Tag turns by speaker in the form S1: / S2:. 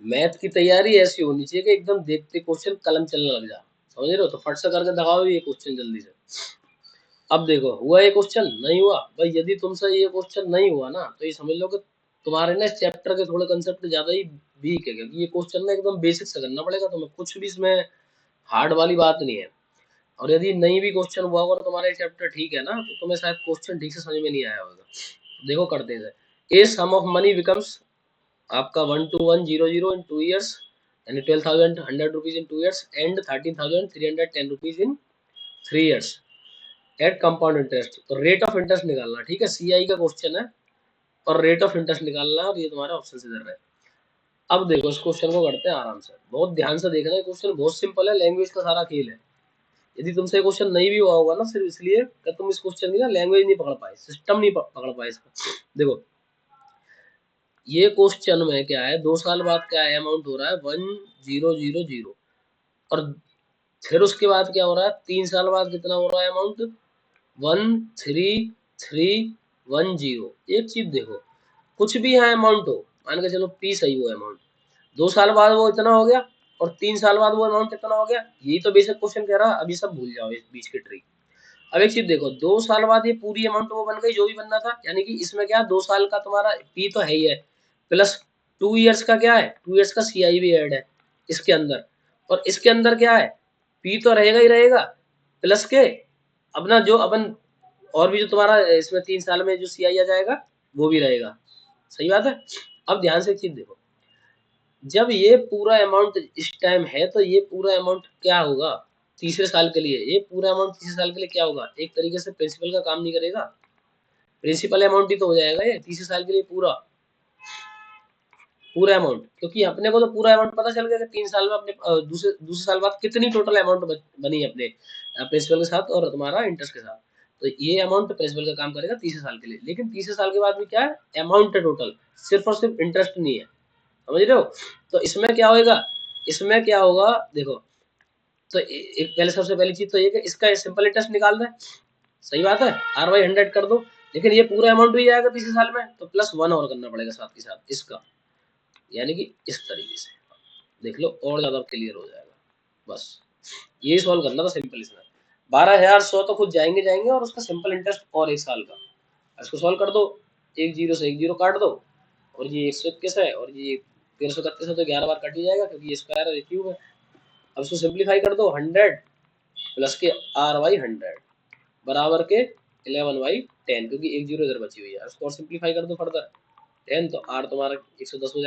S1: Math की तैयारी ऐसी होनी चाहिए कि एकदम देखते क्वेश्चन कलम चलने लग जा, समझ रहे हो? तो फट से करके दबाओ ये क्वेश्चन जल्दी से। अब देखो हुआ ये क्वेश्चन, नहीं हुआ भाई। यदि तुमसे ये क्वेश्चन नहीं हुआ ना तो ये समझ लो कि तुम्हारे ना इस चैप्टर के थोड़े कंसेप्ट ज्यादा ही वीक है, क्योंकि ये क्वेश्चन ना एकदम बेसिक से करना पड़ेगा तुम्हें, कुछ भी इसमें हार्ड वाली बात नहीं है। और यदि नहीं भी क्वेश्चन हुआ होगा तो तुम्हारे चैप्टर ठीक है ना, तो तुम्हें शायद क्वेश्चन ठीक से समझ में नहीं आया होगा। देखो करते हैं, a sum of money becomes आपका 12100 इन 2 years, यानी 12,100 rupees in 2 years and 13,310 rupees in 3 years at compound interest. तो रेट ऑफ इंटरेस्ट निकालना, ठीक है, सीआई का क्वेश्चन है और रेट ऑफ इंटरेस्ट निकालना, और ये तुम्हारा ऑप्शन से इधर है। अब देखो इस क्वेश्चन को करते हैं आराम से, बहुत ध्यान से देखना है, क्वेश्चन बहुत सिंपल है, लैंग्वेज का सारा खेल है। यदि तुमसे क्वेश्चन नहीं भी हुआ होगा ना सिर्फ इसलिए कि तुम इस क्वेश्चन की ना लैंग्वेज नहीं पकड़ पाए, सिस्टम नहीं पकड़ पाए इसका। देखो ये क्वेश्चन में क्या है, 2 साल बाद क्या है, अमाउंट हो रहा है 1000, और फिर उसके बाद क्या हो रहा है, 3 साल बाद कितना हो रहा है अमाउंट, 13310। एक चीज देखो, कुछ भी यहाँ अमाउंट हो, मान के चलो पी सही हुआ अमाउंट, 2 साल बाद वो इतना हो गया और 3 साल बाद वो अमाउंट इतना हो गया, यही तो बेसिक क्वेश्चन कह रहा है। अभी सब भूल जाओ इस बीच की ट्रिक। अब एक चीज देखो, 2 साल बाद ये पूरी अमाउंट वो बन गई जो भी बनना था, यानी कि इसमें क्या 2 साल का तुम्हारा पी तो है ही है, प्लस 2 years का क्या है, 2 years का सीआई भी ऐड है इसके अंदर, और इसके अंदर क्या है, पी तो रहेगा ही रहेगा, प्लस के अपना जो अपन और भी जो तुम्हारा इसमें 3 साल में जो सीआई आ जाएगा वो भी रहेगा। सही बात है। अब ध्यान से एक चीज देखो, जब ये पूरा अमाउंट इस टाइम है तो ये पूरा अमाउंट क्या होगा तीसरे साल के लिए, ये पूरा अमाउंट तीसरे साल के लिए क्या होगा, एक तरीके से प्रिंसिपल का काम नहीं करेगा, प्रिंसिपल अमाउंट ही तो हो जाएगा ये तीसरे साल के लिए पूरा पूरा अमाउंट, क्योंकि अपने को तो पूरा अमाउंट पता चल गया कि 3 साल में अपने दूसरे दूसरे साल बाद कितनी टोटल अमाउंट बनी है अपने प्रिंसिपल के साथ और तुम्हारा इंटरेस्ट के साथ। तो ये अमाउंट प्रिंसिपल का काम करेगा तीसरे साल के लिए, लेकिन तीसरे साल के बाद भी क्या है अमाउंट है टोटल, सिर्फ और सिर्फ इंटरेस्ट नहीं है, समझ रहे हो? तो इसमें क्या होगा, इसमें क्या होगा देखो, तो एक पहले सबसे पहली चीज तो ये कि इसका सिंपल इंटरेस्ट निकाल दें, सही बात है, R/100 कर दो, लेकिन ये पूरा अमाउंट भी आएगा तीसरे साल में तो +1 और करना पड़ेगा साथ के साथ इसका, यानी कि इस तरीके से देख लो और ज्यादा क्लियर हो जाएगा। बस ये सॉल्व करना था सिंपल इसमें, 12,100 तो खुद जाएंगे जाएंगे और उसका सिंपल इंटरेस्ट और 1 साल का, इसको सॉल्व कर दो, एक जीरो से एक जीरो काट दो, और ये 121 है और ये 1331 है तो 11 बार कट ही जाएगा क्योंकि ये स्क्वायर है, ये क्यूब है। अब इसको सिंप्लीफाई कर दो, 100 प्लस के R/100 बराबर के 11/10, क्योंकि एक जीरो इधर बची हुई है, इसको और सिंप्लीफाई कर दो फर्दर 10, तो R तुम्हारा 110 हो जाएगा।